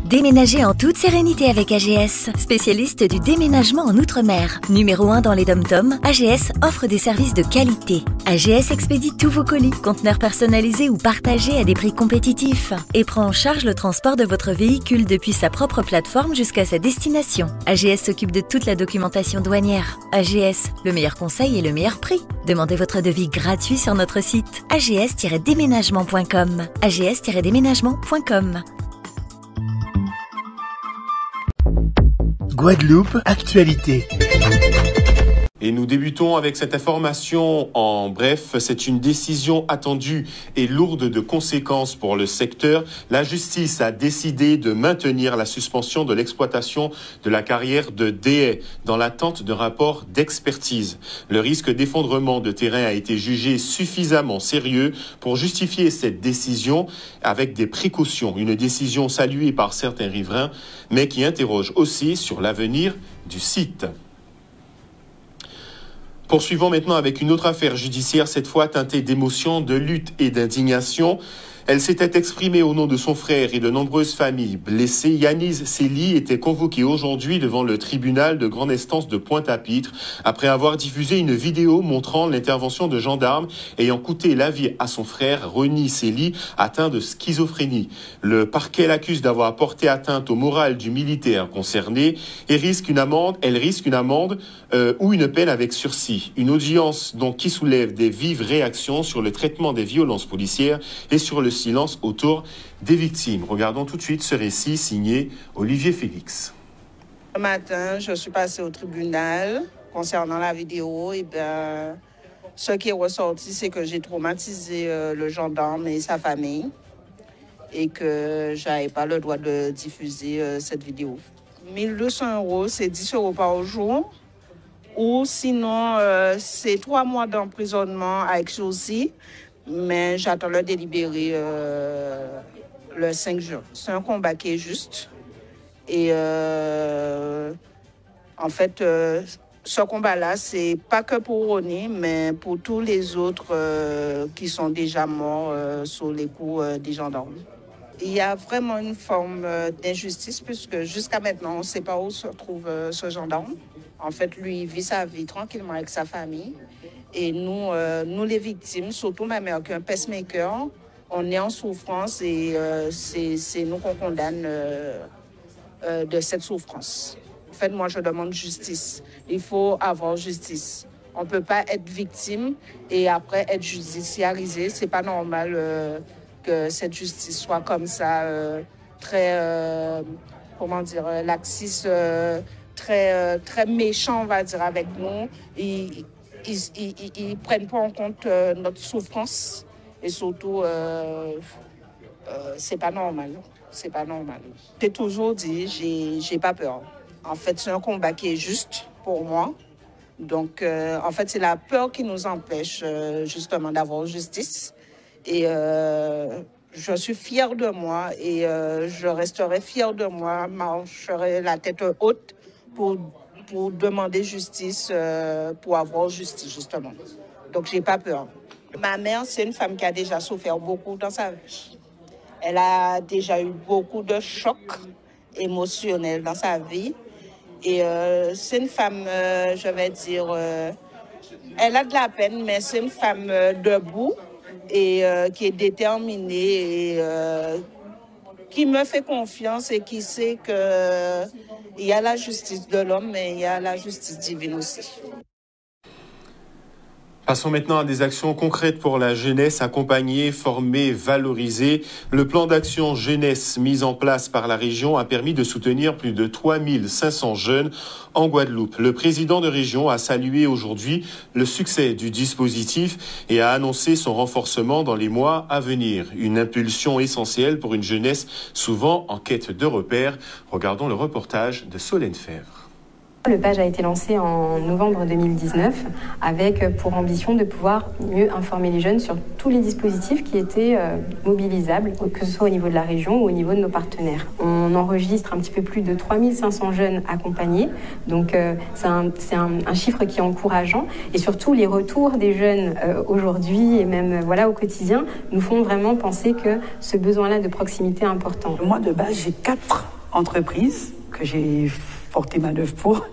Déménagez en toute sérénité avec AGS, spécialiste du déménagement en Outre-mer. Numéro 1 dans les dom-toms, AGS offre des services de qualité. AGS expédie tous vos colis, conteneurs personnalisés ou partagés à des prix compétitifs et prend en charge le transport de votre véhicule depuis sa propre plateforme jusqu'à sa destination. AGS s'occupe de toute la documentation douanière. AGS, le meilleur conseil et le meilleur prix. Demandez votre devis gratuit sur notre site ags-déménagement.com. ags-déménagement.com. Guadeloupe, actualité. Et nous débutons avec cette information en bref. C'est une décision attendue et lourde de conséquences pour le secteur. La justice a décidé de maintenir la suspension de l'exploitation de la carrière de Déhay dans l'attente d'un rapport d'expertise. Le risque d'effondrement de terrain a été jugé suffisamment sérieux pour justifier cette décision avec des précautions. Une décision saluée par certains riverains, mais qui interroge aussi sur l'avenir du site. Poursuivons maintenant avec une autre affaire judiciaire, cette fois teintée d'émotion, de lutte et d'indignation. Elle s'était exprimée au nom de son frère et de nombreuses familles blessées. Yanis Sely était convoqué aujourd'hui devant le tribunal de grande instance de Pointe-à-Pitre après avoir diffusé une vidéo montrant l'intervention de gendarmes ayant coûté la vie à son frère Rony Sely, atteint de schizophrénie. Le parquet l'accuse d'avoir porté atteinte au moral du militaire concerné et risque une amende ou une peine avec sursis. Une audience donc qui soulève des vives réactions sur le traitement des violences policières et sur le silence autour des victimes. Regardons tout de suite ce récit signé Olivier Félix. Ce matin, je suis passée au tribunal concernant la vidéo. Et ce qui est ressorti, c'est que j'ai traumatisé le gendarme et sa famille et que je n'avais pas le droit de diffuser cette vidéo. 1 200 €, c'est 10 € par jour. Ou sinon, c'est 3 mois d'emprisonnement avec sursis. Mais j'attends le délibéré le 5 juin. C'est un combat qui est juste. Et en fait, ce combat-là, c'est pas que pour Rony, mais pour tous les autres qui sont déjà morts sous les coups des gendarmes. Il y a vraiment une forme d'injustice puisque jusqu'à maintenant, on ne sait pas où se trouve ce gendarme. En fait, lui, il vit sa vie tranquillement avec sa famille. Et nous les victimes, surtout ma mère qui est un pacemaker, on est en souffrance et c'est nous qu'on condamne de cette souffrance. En fait, moi, je demande justice. Il faut avoir justice. On ne peut pas être victime et après être judiciarisé. Ce n'est pas normal que cette justice soit comme ça, très, laxiste, très méchant, on va dire, avec nous. Ils prennent pas en compte notre souffrance et surtout c'est pas normal. C'est pas normal. J'ai toujours dit j'ai pas peur. En fait, c'est un combat qui est juste pour moi. Donc en fait, c'est la peur qui nous empêche justement d'avoir justice. Et je suis fière de moi et je resterai fière de moi, marcherai la tête haute pour demander justice, pour avoir justice, justement. Donc, j'ai pas peur. Ma mère, c'est une femme qui a déjà souffert beaucoup dans sa vie. Elle a déjà eu beaucoup de chocs émotionnels dans sa vie. Et c'est une femme, je vais dire, elle a de la peine, mais c'est une femme debout et qui est déterminée et qui me fait confiance et qui sait qu'il y a la justice de l'homme, mais il y a la justice divine aussi. Passons maintenant à des actions concrètes pour la jeunesse, accompagner, former, valoriser. Le plan d'action jeunesse mis en place par la région a permis de soutenir plus de 3500 jeunes en Guadeloupe. Le président de région a salué aujourd'hui le succès du dispositif et a annoncé son renforcement dans les mois à venir. Une impulsion essentielle pour une jeunesse souvent en quête de repères. Regardons le reportage de Solène Fèvre. Le page a été lancé en novembre 2019 avec pour ambition de pouvoir mieux informer les jeunes sur tous les dispositifs qui étaient mobilisables, que ce soit au niveau de la région ou au niveau de nos partenaires. On enregistre un petit peu plus de 3500 jeunes accompagnés, donc c'est un chiffre qui est encourageant et surtout les retours des jeunes aujourd'hui et même au quotidien nous font vraiment penser que ce besoin-là de proximité est important. Moi de base j'ai 4 entreprises que j'ai porté manœuvre pour.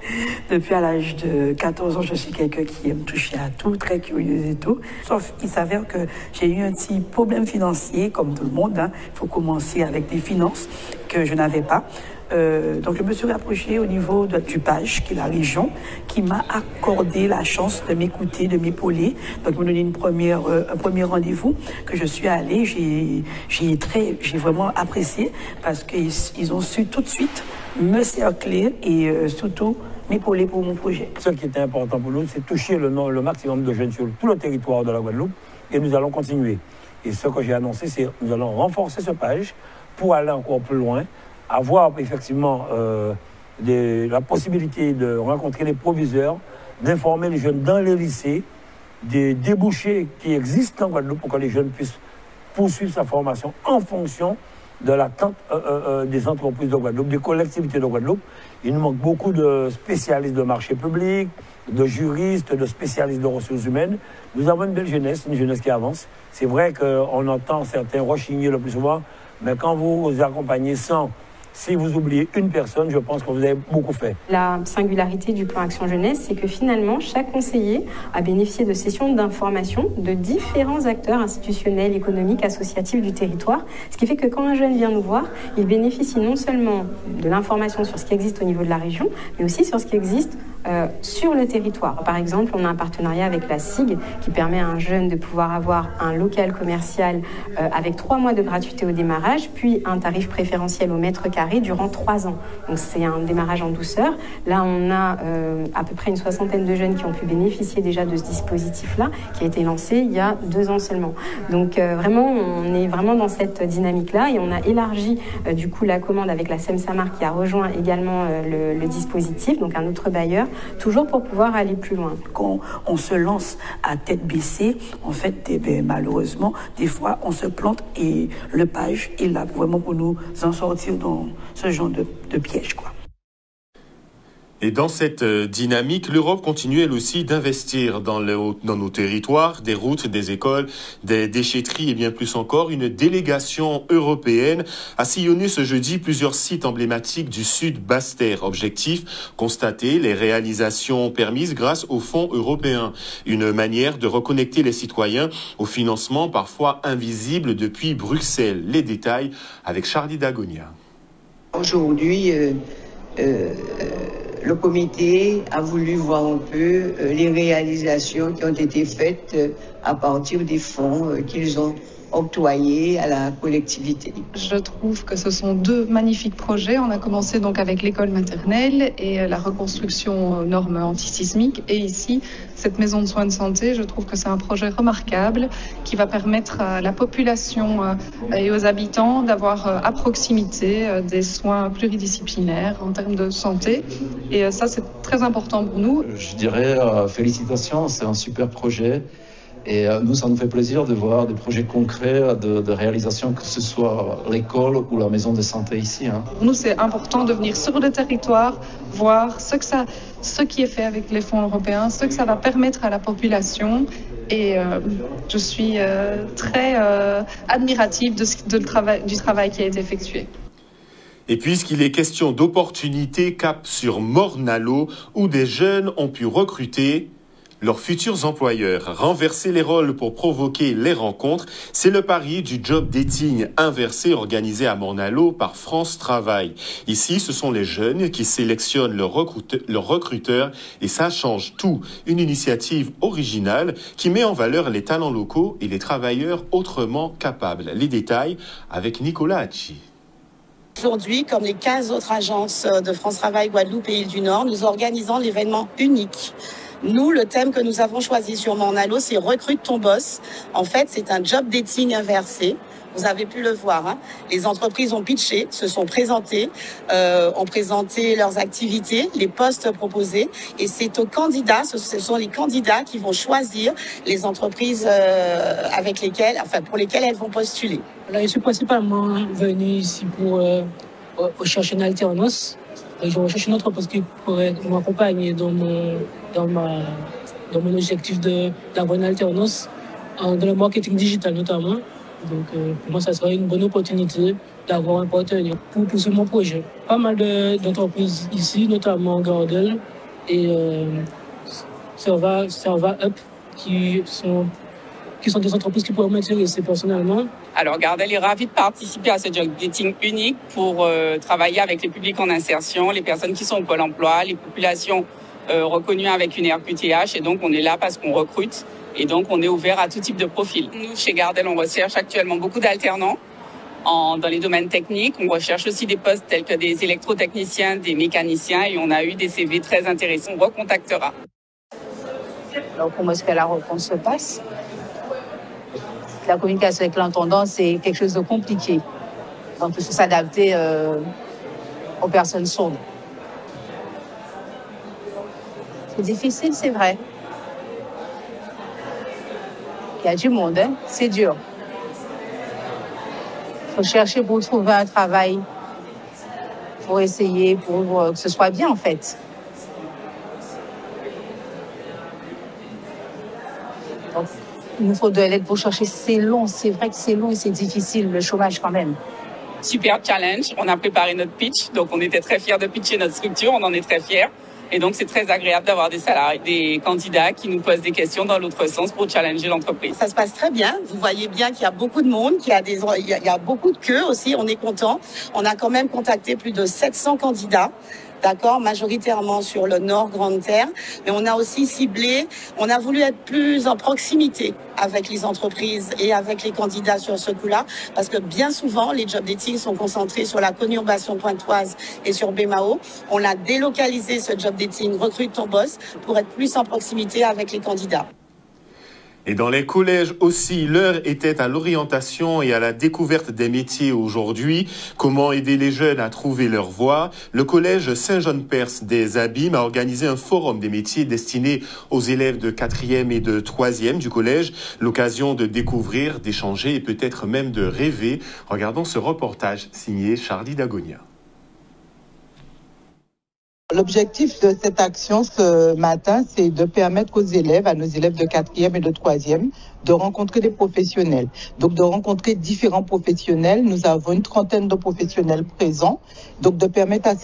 Depuis à l'âge de 14 ans, je suis quelqu'un qui aime toucher à tout, très curieuse et tout. Sauf il s'avère que j'ai eu un petit problème financier, comme tout le monde. Il faut commencer avec des finances que je n'avais pas. Donc je me suis rapprochée au niveau du PAGE, qui est la région, qui m'a accordé la chance de m'écouter, de m'épauler. Donc ils m'ont donné un premier rendez-vous que je suis allée. J'ai vraiment apprécié parce qu'ils ont su tout de suite me cercler et surtout m'épauler pour mon projet. Ce qui était important pour nous, c'est toucher le maximum de jeunes sur tout le territoire de la Guadeloupe et nous allons continuer. Et ce que j'ai annoncé, c'est que nous allons renforcer ce page pour aller encore plus loin, avoir effectivement la possibilité de rencontrer les proviseurs, d'informer les jeunes dans les lycées, des débouchés qui existent en Guadeloupe pour que les jeunes puissent poursuivre sa formation en fonction de l'attente des entreprises de Guadeloupe, des collectivités de Guadeloupe. Il nous manque beaucoup de spécialistes de marché public, de juristes, de spécialistes de ressources humaines. Nous avons une belle jeunesse, une jeunesse qui avance. C'est vrai qu'on entend certains rechigner le plus souvent, mais quand vous accompagnez si vous oubliez une personne, je pense que vous avez beaucoup fait. La singularité du plan Action Jeunesse, c'est que finalement, chaque conseiller a bénéficié de sessions d'information de différents acteurs institutionnels, économiques, associatifs du territoire. Ce qui fait que quand un jeune vient nous voir, il bénéficie non seulement de l'information sur ce qui existe au niveau de la région, mais aussi sur ce qui existe sur le territoire. Par exemple, on a un partenariat avec la SIG qui permet à un jeune de pouvoir avoir un local commercial avec 3 mois de gratuité au démarrage, puis un tarif préférentiel au mètre carré durant 3 ans. Donc c'est un démarrage en douceur. Là, on a à peu près une 60aine de jeunes qui ont pu bénéficier déjà de ce dispositif-là, qui a été lancé il y a 2 ans seulement. Donc vraiment, on est vraiment dans cette dynamique-là et on a élargi du coup la commande avec la SEM-Samar qui a rejoint également le dispositif, donc un autre bailleur, toujours pour pouvoir aller plus loin. Quand on se lance à tête baissée, en fait, malheureusement, des fois, on se plante et le page est là vraiment pour nous en sortir dans ce genre de piège, quoi. Et dans cette dynamique, l'Europe continue elle aussi d'investir dans nos territoires, des routes, des écoles, des déchetteries et bien plus encore. Une délégation européenne a sillonné ce jeudi plusieurs sites emblématiques du Sud Basse-Terre. Objectif, constater les réalisations permises grâce aux fonds européens. Une manière de reconnecter les citoyens au financement parfois invisible depuis Bruxelles. Les détails avec Charlie Dagonia. Aujourd'hui, le comité a voulu voir un peu les réalisations qui ont été faites à partir des fonds qu'ils ont octroyés à la collectivité. Je trouve que ce sont 2 magnifiques projets. On a commencé donc avec l'école maternelle et la reconstruction aux normes antisismiques. Et ici, cette maison de soins de santé, je trouve que c'est un projet remarquable qui va permettre à la population et aux habitants d'avoir à proximité des soins pluridisciplinaires en termes de santé. Et ça, c'est très important pour nous. Je dirais félicitations, c'est un super projet. Et nous, ça nous fait plaisir de voir des projets concrets de réalisation, que ce soit l'école ou la maison de santé ici. Pour nous, c'est important de venir sur le territoire, voir ce qui est fait avec les fonds européens, ce que ça va permettre à la population. Et je suis très admirative du travail qui a été effectué. Et puisqu'il est question d'opportunités, cap sur Morne-à-l'Eau, où des jeunes ont pu recruter leurs futurs employeurs. Renverser les rôles pour provoquer les rencontres, c'est le pari du job dating inversé organisé à Morne-à-l'Eau par France Travail. Ici, ce sont les jeunes qui sélectionnent leurs recruteurs et ça change tout. Une initiative originale qui met en valeur les talents locaux et les travailleurs autrement capables. Les détails avec Nicolas Hachi. Aujourd'hui, comme les 15 autres agences de France Travail, Guadeloupe et Île du Nord, nous organisons l'événement unique. Nous, le thème que nous avons choisi sur Morne-à-l'Eau, c'est « Recrute ton boss ». En fait, c'est un job dating inversé Vous avez pu le voir, hein. Les entreprises ont pitché, se sont présentées, ont présenté leurs activités, les postes proposés, et c'est aux candidats, ce sont les candidats qui vont choisir les entreprises pour lesquelles elles vont postuler. Alors, je suis principalement venu ici pour rechercher une alternance. Je recherche une entreprise qui pourrait m'accompagner dans mon objectif d'avoir une alternance dans le marketing digital notamment. Donc, pour moi, ça serait une bonne opportunité d'avoir un partenaire pour pousser mon projet. Pas mal d'entreprises ici, notamment Gardel et Serva Up, qui sont des entreprises qui pourraient m'intéresser personnellement. Alors, Gardel est ravi de participer à ce job dating unique pour travailler avec les publics en insertion, les personnes qui sont au Pôle emploi, les populations reconnues avec une RQTH. Et donc, on est là parce qu'on recrute. Et donc, on est ouvert à tout type de profil. Nous, chez Gardel, on recherche actuellement beaucoup d'alternants dans les domaines techniques. On recherche aussi des postes tels que des électrotechniciens, des mécaniciens. Et on a eu des CV très intéressants. On recontactera. Alors, comment est-ce que la rencontre se passe? La communication avec l'entendant, c'est quelque chose de compliqué. Donc, il faut s'adapter aux personnes sourdes. C'est difficile, c'est vrai. Il y a du monde, hein? C'est dur. Il faut chercher pour trouver un travail, pour essayer, pour que ce soit bien, en fait. Donc, il nous faut de l'aide pour chercher. C'est long, c'est vrai que c'est long et c'est difficile, le chômage quand même. Super challenge. On a préparé notre pitch, donc on était très fiers de pitcher notre structure, on en est très fiers. Et donc, c'est très agréable d'avoir des salariés, des candidats qui nous posent des questions dans l'autre sens pour challenger l'entreprise. Ça se passe très bien. Vous voyez bien qu'il y a beaucoup de monde, il y a beaucoup de queues aussi. On est content. On a quand même contacté plus de 700 candidats. D'accord, majoritairement sur le Nord Grande Terre, mais on a aussi ciblé, on a voulu être plus en proximité avec les entreprises et avec les candidats sur ce coup-là, parce que bien souvent, les job dating sont concentrés sur la conurbation pointoise et sur Bémao. On a délocalisé ce job dating, recrute ton boss, pour être plus en proximité avec les candidats. Et dans les collèges aussi, l'heure était à l'orientation et à la découverte des métiers aujourd'hui. Comment aider les jeunes à trouver leur voie? Le collège Saint-Jean-Perse des Abîmes a organisé un forum des métiers destiné aux élèves de 4e et de 3e du collège. L'occasion de découvrir, d'échanger et peut-être même de rêver. Regardons ce reportage signé Charlie Dagonia. L'objectif de cette action ce matin, c'est de permettre aux élèves, à nos élèves de 4e et de 3e, de rencontrer des professionnels. Donc de rencontrer différents professionnels. Nous avons une trentaine de professionnels présents. Donc de permettre à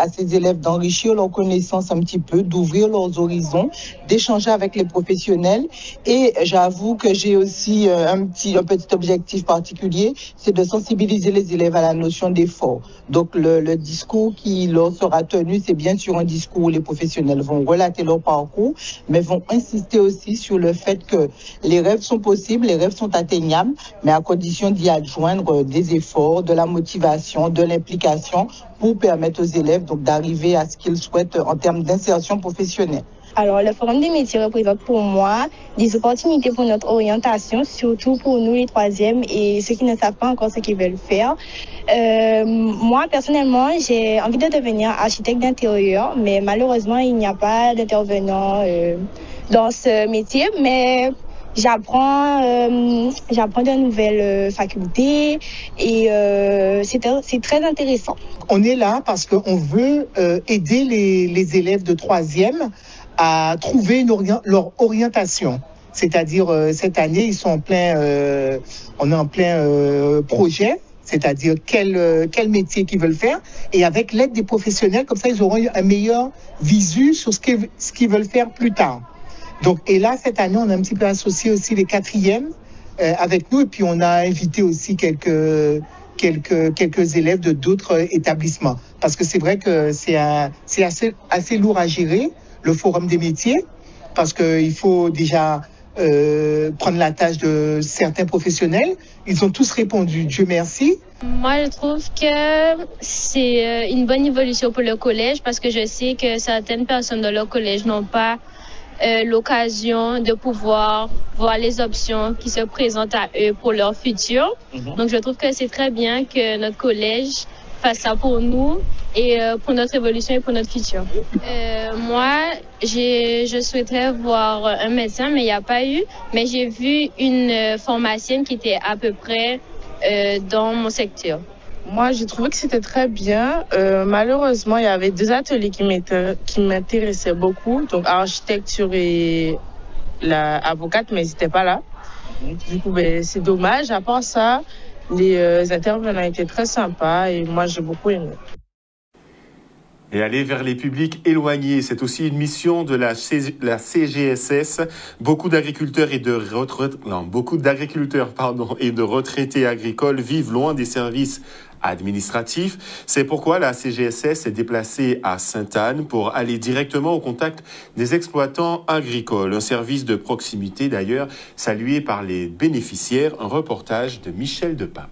ces élèves d'enrichir leurs connaissances un petit peu, d'ouvrir leurs horizons, d'échanger avec les professionnels. Et j'avoue que j'ai aussi un petit objectif particulier, c'est de sensibiliser les élèves à la notion d'effort. Donc le discours qui leur sera tenu, c'est bien sûr un discours où les professionnels vont relater leur parcours, mais vont insister aussi sur le fait que les rêves sont possibles, les rêves sont atteignables, mais à condition d'y adjoindre des efforts, de la motivation, de l'implication pour permettre aux élèves donc d'arriver à ce qu'ils souhaitent en termes d'insertion professionnelle. Alors, le Forum des métiers représente pour moi des opportunités pour notre orientation, surtout pour nous les 3e et ceux qui ne savent pas encore ce qu'ils veulent faire. Moi, personnellement, j'ai envie de devenir architecte d'intérieur, mais malheureusement, il n'y a pas d'intervenants dans ce métier, mais j'apprends de nouvelles facultés et c'est très intéressant. On est là parce qu'on veut aider les élèves de 3e à trouver leur orientation. C'est-à-dire, cette année, ils sont on est en plein projet, c'est-à-dire quel métier qu'ils veulent faire. Et avec l'aide des professionnels, comme ça, ils auront un meilleur visu sur ce qu'ils veulent faire plus tard. Donc, et là, cette année, on a un petit peu associé aussi les 4e avec nous. Et puis, on a invité aussi quelques élèves de d'autres établissements. Parce que c'est vrai que c'est assez lourd à gérer, le Forum des métiers, parce qu'il faut déjà prendre la tâche de certains professionnels. Ils ont tous répondu, Dieu merci. Moi, je trouve que c'est une bonne évolution pour le collège parce que je sais que certaines personnes dans leur collège n'ont pas l'occasion de pouvoir voir les options qui se présentent à eux pour leur futur. Donc je trouve que c'est très bien que notre collège fasse ça pour nous et pour notre évolution et pour notre futur. Moi, je souhaiterais voir un médecin, mais il n'y a pas eu. Mais j'ai vu une pharmacienne qui était à peu près dans mon secteur. Moi, j'ai trouvé que c'était très bien. Malheureusement, il y avait 2 ateliers qui m'intéressaient beaucoup. Donc, architecture et avocate, mais ils n'étaient pas là. Du coup, c'est dommage. À part ça, les intervenants étaient très sympas et moi, j'ai beaucoup aimé. Et aller vers les publics éloignés, c'est aussi une mission de la CGSS. Beaucoup d'agriculteurs et de retraités agricoles vivent loin des services administratifs. C'est pourquoi la CGSS s'est déplacée à Sainte-Anne pour aller directement au contact des exploitants agricoles. Un service de proximité d'ailleurs salué par les bénéficiaires. Un reportage de Michel Depape.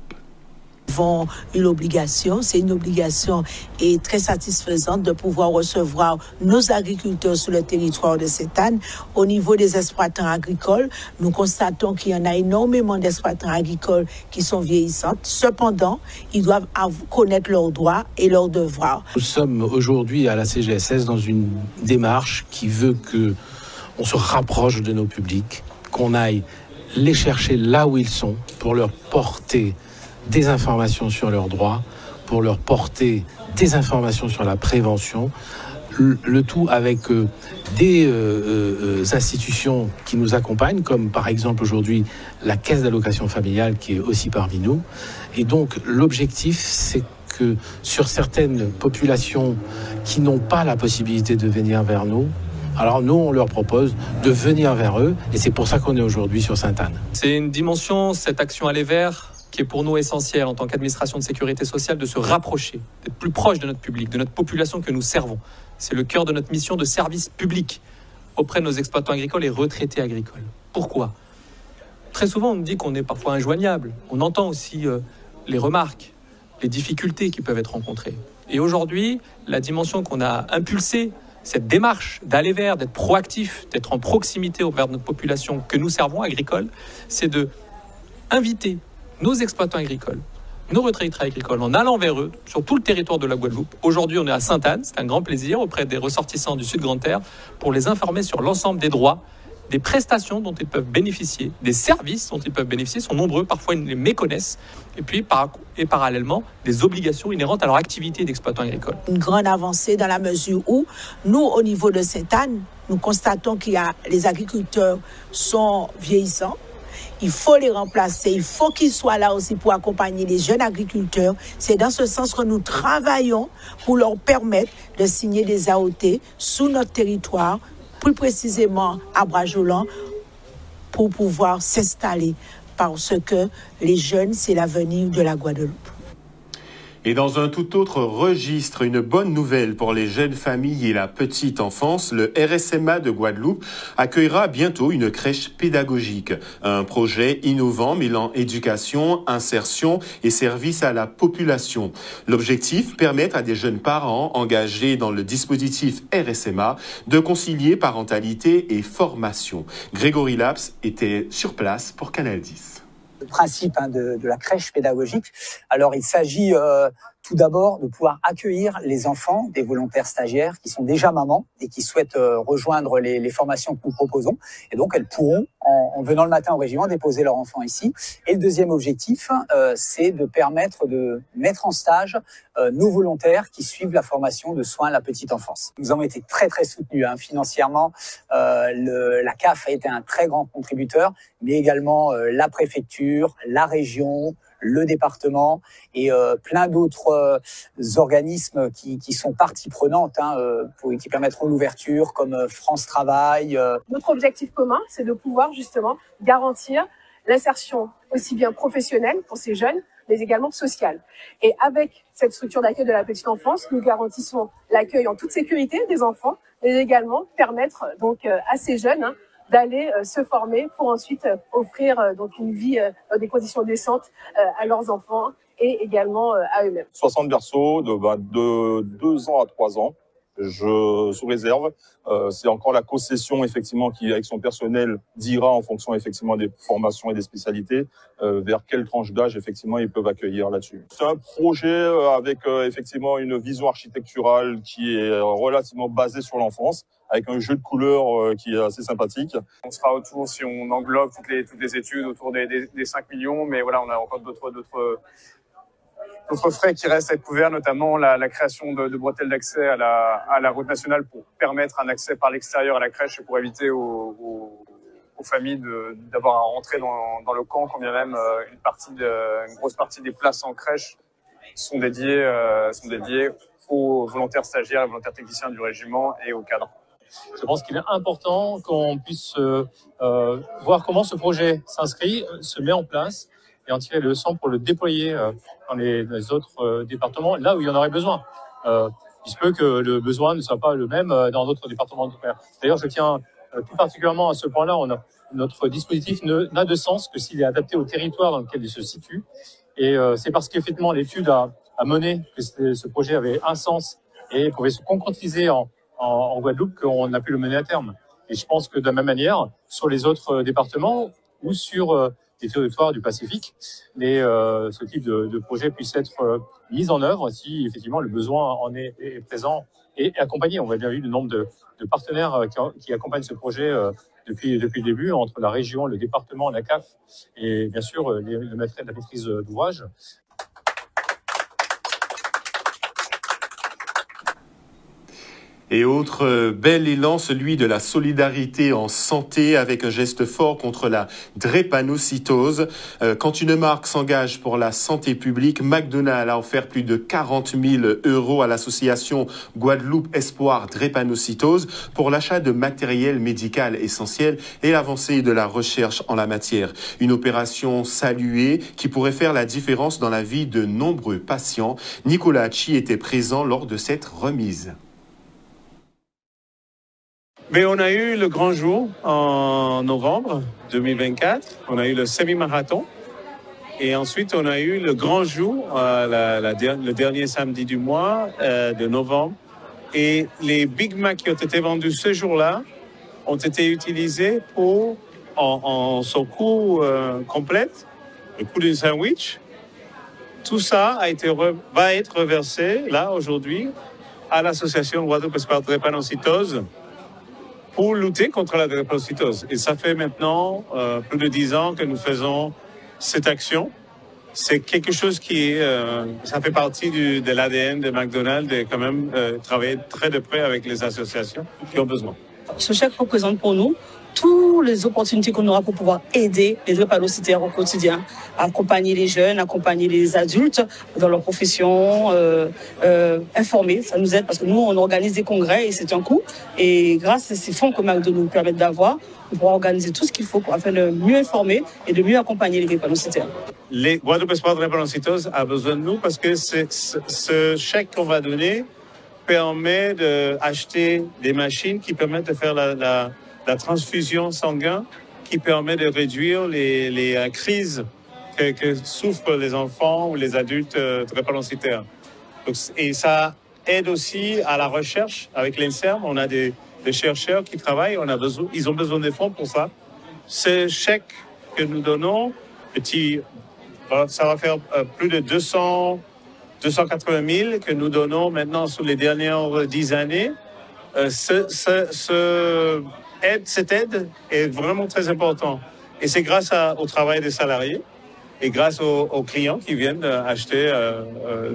Avons une obligation, c'est une obligation et très satisfaisante de pouvoir recevoir nos agriculteurs sur le territoire de Sainte-Anne. Au niveau des exploitants agricoles, nous constatons qu'il y en a énormément d'exploitants agricoles qui sont vieillissants. Cependant, ils doivent connaître leurs droits et leurs devoirs. Nous sommes aujourd'hui à la CGSS dans une démarche qui veut que on se rapproche de nos publics, qu'on aille les chercher là où ils sont pour leur porter des informations sur leurs droits, pour leur porter des informations sur la prévention, le tout avec des institutions qui nous accompagnent, comme par exemple aujourd'hui la Caisse d'allocation familiale qui est aussi parmi nous. Et donc l'objectif, c'est que sur certaines populations qui n'ont pas la possibilité de venir vers nous, alors nous, on leur propose de venir vers eux, et c'est pour ça qu'on est aujourd'hui sur Sainte-Anne. C'est une dimension, cette action Aller vers, qui est pour nous essentiel en tant qu'administration de sécurité sociale, de se rapprocher, d'être plus proche de notre public, de notre population que nous servons. C'est le cœur de notre mission de service public auprès de nos exploitants agricoles et retraités agricoles. Pourquoi ? Très souvent, on nous dit qu'on est parfois injoignable. On entend aussi les remarques, les difficultés qui peuvent être rencontrées. Et aujourd'hui, la dimension qu'on a impulsée, cette démarche d'aller vers, d'être proactif, d'être en proximité auprès de notre population que nous servons agricole, c'est de inviter nos exploitants agricoles, nos retraités agricoles, en allant vers eux, sur tout le territoire de la Guadeloupe. Aujourd'hui, on est à Sainte-Anne, c'est un grand plaisir, auprès des ressortissants du Sud-Grande-Terre, pour les informer sur l'ensemble des droits, des prestations dont ils peuvent bénéficier, des services dont ils peuvent bénéficier, sont nombreux, parfois ils les méconnaissent, et puis parallèlement, des obligations inhérentes à leur activité d'exploitant agricole. Une grande avancée dans la mesure où, nous, au niveau de Sainte-Anne, nous constatons qu'il y a les agriculteurs sont vieillissants. Il faut les remplacer, il faut qu'ils soient là aussi pour accompagner les jeunes agriculteurs. C'est dans ce sens que nous travaillons pour leur permettre de signer des AOT sous notre territoire, plus précisément à Brajolan, pour pouvoir s'installer. Parce que les jeunes, c'est l'avenir de la Guadeloupe. Et dans un tout autre registre, une bonne nouvelle pour les jeunes familles et la petite enfance, le RSMA de Guadeloupe accueillera bientôt une crèche pédagogique. Un projet innovant mêlant éducation, insertion et service à la population. L'objectif, permettre à des jeunes parents engagés dans le dispositif RSMA de concilier parentalité et formation. Grégory Laps était sur place pour Canal 10. Le principe de la crèche pédagogique. Alors, il s'agit tout d'abord de pouvoir accueillir les enfants des volontaires stagiaires qui sont déjà mamans et qui souhaitent rejoindre les formations que nous proposons. Et donc, elles pourront, en venant le matin au régiment, déposer leur enfant ici. Et le deuxième objectif, c'est de permettre de mettre en stage nos volontaires qui suivent la formation de soins à la petite enfance. Nous avons été très, très soutenus financièrement. La CAF a été un très grand contributeur, mais également la préfecture, la région, le département et plein d'autres organismes qui sont partie prenante qui permettront l'ouverture, comme France Travail. Notre objectif commun, c'est de pouvoir justement garantir l'insertion aussi bien professionnelle pour ces jeunes, mais également sociale. Et avec cette structure d'accueil de la petite enfance, nous garantissons l'accueil en toute sécurité des enfants, mais également permettre donc à ces jeunes d'aller se former pour ensuite offrir donc une vie dans des conditions décentes à leurs enfants et également à eux-mêmes. 60 berceaux de 2 ans à 3 ans sous réserve. C'est encore la concession effectivement qui, avec son personnel, dira en fonction effectivement des formations et des spécialités vers quelle tranche d'âge effectivement ils peuvent accueillir là-dessus. C'est un projet avec effectivement une vision architecturale qui est relativement basée sur l'enfance, avec un jeu de couleurs qui est assez sympathique. On sera autour, si on englobe toutes les études, autour des 5 millions, mais voilà, on a encore d'autres frais qui restent à être couverts, notamment la création de bretelles d'accès à la route nationale pour permettre un accès par l'extérieur à la crèche et pour éviter aux familles d'avoir à rentrer dans le camp, quand bien même une grosse partie des places en crèche sont dédiées aux volontaires stagiaires et volontaires techniciens du régiment et aux cadres. Je pense qu'il est important qu'on puisse voir comment ce projet s'inscrit, se met en place et en tirer les leçons pour le déployer dans les autres départemements, là où il y en aurait besoin. Il se peut que le besoin ne soit pas le même dans d'autres départements d'outre-mer. D'ailleurs, je tiens tout particulièrement à ce point-là. Notre dispositif n'a de sens que s'il est adapté au territoire dans lequel il se situe. Et c'est parce qu'effectivement l'étude a mené que ce projet avait un sens et pouvait se concrétiser en Guadeloupe qu'on a pu le mener à terme. Et je pense que de la même manière, sur les autres départements ou sur les territoires du Pacifique, ce type de projet puisse être mis en œuvre si effectivement le besoin en est présent et accompagné. On voit bien vu le nombre de partenaires qui accompagnent ce projet depuis le début, entre la région, le département, la CAF et bien sûr le maître de la maîtrise d'ouvrage. Et autre bel élan, celui de la solidarité en santé avec un geste fort contre la drépanocytose. Quand une marque s'engage pour la santé publique, McDonald's a offert plus de 40 000 € à l'association Guadeloupe Espoir Drépanocytose pour l'achat de matériel médical essentiel et l'avancée de la recherche en la matière. Une opération saluée qui pourrait faire la différence dans la vie de nombreux patients. Nicolas Hachi était présent lors de cette remise. Mais on a eu le grand jour en novembre 2024. On a eu le semi-marathon. Et ensuite, on a eu le grand jour, le dernier samedi du mois de novembre. Et les Big Mac qui ont été vendus ce jour-là ont été utilisés en son coût complète, le coût d'un sandwich. Tout ça va être reversé, là, aujourd'hui, à l'association Guadeloupe Espoir Drépanocytose pour lutter contre la drépanocytose. Et ça fait maintenant plus de 10 ans que nous faisons cette action. C'est quelque chose ça fait partie de l'ADN de McDonald's de quand même travailler très de près avec les associations qui ont besoin. Ce chèque représente pour nous toutes les opportunités qu'on aura pour pouvoir aider les drépanocytaires au quotidien, accompagner les jeunes, accompagner les adultes dans leur profession, informer. Ça nous aide parce que nous, on organise des congrès et c'est un coût. Et grâce à ces fonds que McDo nous permettent d'avoir, on pourra organiser tout ce qu'il faut afin de mieux informer et de mieux accompagner les drépanocytaires. Les Guadeloupe Espoir Drépanocytose a besoin de nous parce que ce chèque qu'on va donner permet d'acheter des machines qui permettent de faire la transfusion sanguine, qui permet de réduire les crises que souffrent les enfants ou les adultes drépanocytaires. Et ça aide aussi à la recherche avec l'INSERM. On a des chercheurs qui travaillent, ils ont besoin des fonds pour ça. Ce chèque que nous donnons, ça va faire plus de 280 000 que nous donnons maintenant sur les dernières 10 années. Cette aide est vraiment très importante. Et c'est grâce au travail des salariés et grâce aux clients qui viennent acheter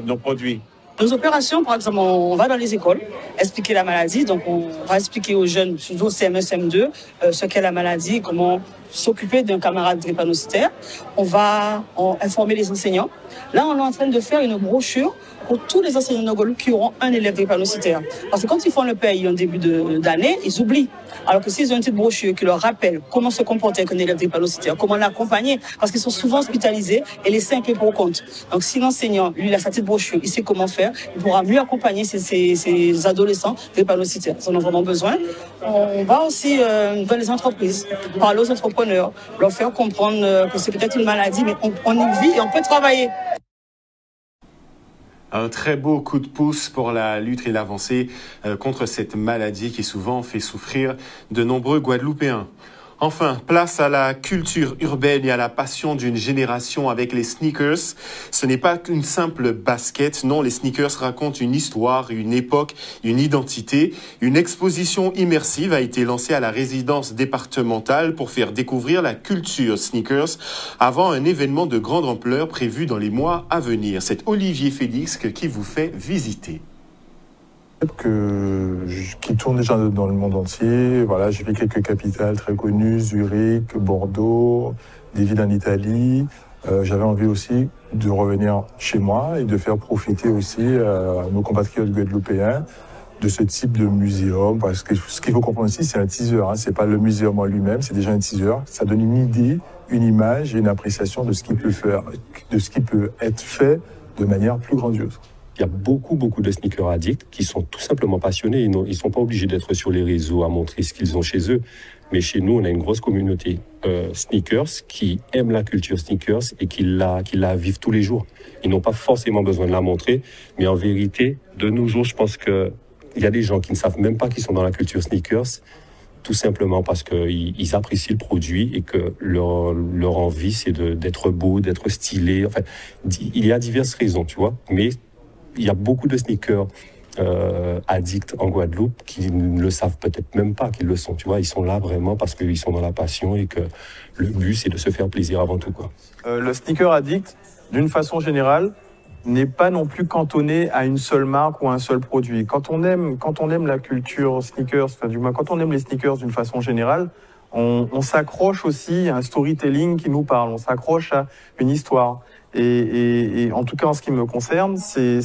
nos produits. Nos opérations, par exemple, on va dans les écoles expliquer la maladie. Donc, on va expliquer aux jeunes, surtout CM1, CM2, ce qu'est la maladie, comment s'occuper d'un camarade drépanocytaire. On va informer les enseignants. Là, on est en train de faire une brochure pour tous les enseignants de Guadeloupe qui auront un élève drépanocytaire. Parce que quand ils font le paye en début d'année, ils oublient. Alors que s'ils ont une petite brochure qui leur rappelle comment se comporter avec un élève drépanocytaire, comment l'accompagner, parce qu'ils sont souvent hospitalisés et laissés un peu pour compte. Donc si l'enseignant, lui, il a sa petite brochure, il sait comment faire, il pourra mieux accompagner ces adolescents drépanocytaires. Ils en ont vraiment besoin. On va aussi dans les entreprises, parler aux entrepreneurs, leur faire comprendre que c'est peut-être une maladie, mais on y vit et on peut travailler. Un très beau coup de pouce pour la lutte et l'avancée contre cette maladie qui souvent fait souffrir de nombreux Guadeloupéens. Enfin, place à la culture urbaine et à la passion d'une génération avec les sneakers. Ce n'est pas une simple basket, non, les sneakers racontent une histoire, une époque, une identité. Une exposition immersive a été lancée à la résidence départementale pour faire découvrir la culture sneakers avant un événement de grande ampleur prévu dans les mois à venir. C'est Olivier Félix qui vous fait visiter. Qui tourne déjà dans le monde entier. Voilà, j'ai fait quelques capitales très connues, Zurich, Bordeaux, des villes en Italie. J'avais envie aussi de revenir chez moi et de faire profiter aussi nos compatriotes guadeloupéens de ce type de muséum. Parce que ce qu'il faut comprendre aussi, c'est un teaser. C'est pas le muséum en lui-même, c'est déjà un teaser. Ça donne une idée, une image et une appréciation de ce qui peut faire, de ce qui peut être fait de manière plus grandiose. Il y a beaucoup de sneakers addicts qui sont tout simplement passionnés. Ils ne sont pas obligés d'être sur les réseaux à montrer ce qu'ils ont chez eux. Mais chez nous, on a une grosse communauté sneakers qui aiment la culture sneakers et qui la vivent tous les jours. Ils n'ont pas forcément besoin de la montrer. Mais en vérité, de nos jours, je pense qu'il y a des gens qui ne savent même pas qu'ils sont dans la culture sneakers, tout simplement parce qu'ils apprécient le produit et que leur envie, c'est d'être beau, d'être stylé. Enfin, il y a diverses raisons, tu vois. Mais il y a beaucoup de sneakers addicts en Guadeloupe qui ne le savent peut-être même pas qu'ils le sont. Tu vois, ils sont là vraiment parce qu'ils sont dans la passion et que le but, c'est de se faire plaisir avant tout, quoi. Le sneaker addict, d'une façon générale, n'est pas non plus cantonné à une seule marque ou à un seul produit. Quand on aime la culture sneakers, enfin du moins quand on aime les sneakers d'une façon générale, on s'accroche aussi à un storytelling qui nous parle, on s'accroche à une histoire. Et en tout cas, en ce qui me concerne, c'est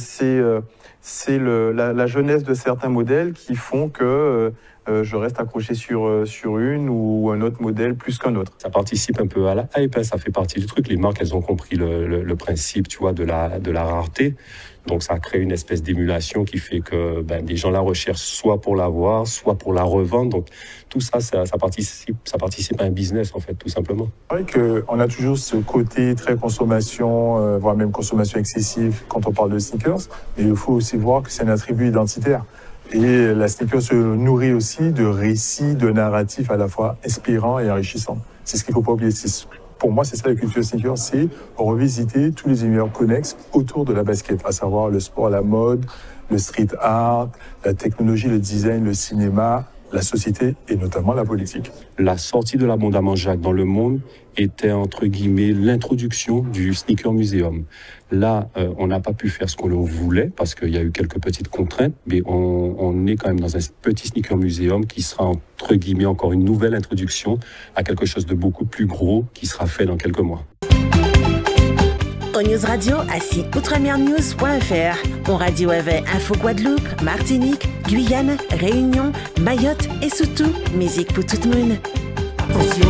la jeunesse de certains modèles qui font que je reste accroché sur une ou un autre modèle plus qu'un autre. Ça participe un peu à la hype, ça fait partie du truc. Les marques, elles ont compris le principe, tu vois, de la rareté. Donc ça crée une espèce d'émulation qui fait que des gens la recherchent soit pour l'avoir, soit pour la revendre. Donc tout ça, ça participe à un business en fait, tout simplement. C'est vrai qu'on a toujours ce côté très consommation, voire même consommation excessive quand on parle de sneakers. Mais il faut aussi voir que c'est un attribut identitaire. Et la sneaker se nourrit aussi de récits, de narratifs à la fois inspirants et enrichissants. C'est ce qu'il ne faut pas oublier. Pour moi, c'est ça la culture sneaker, c'est revisiter tous les univers connexes autour de la basket, à savoir le sport, la mode, le street art, la technologie, le design, le cinéma, la société et notamment la politique. La sortie de l'Abondamment Jacques dans le monde était entre guillemets l'introduction du Sneaker Museum. Là, on n'a pas pu faire ce qu'on voulait parce qu'il y a eu quelques petites contraintes, mais on est quand même dans un petit Sneaker Museum qui sera entre guillemets encore une nouvelle introduction à quelque chose de beaucoup plus gros qui sera fait dans quelques mois. Au News Radio, assis outremernews.fr. On radio avec Info Guadeloupe, Martinique, Guyane, Réunion, Mayotte et surtout, musique pour tout le monde. Attention,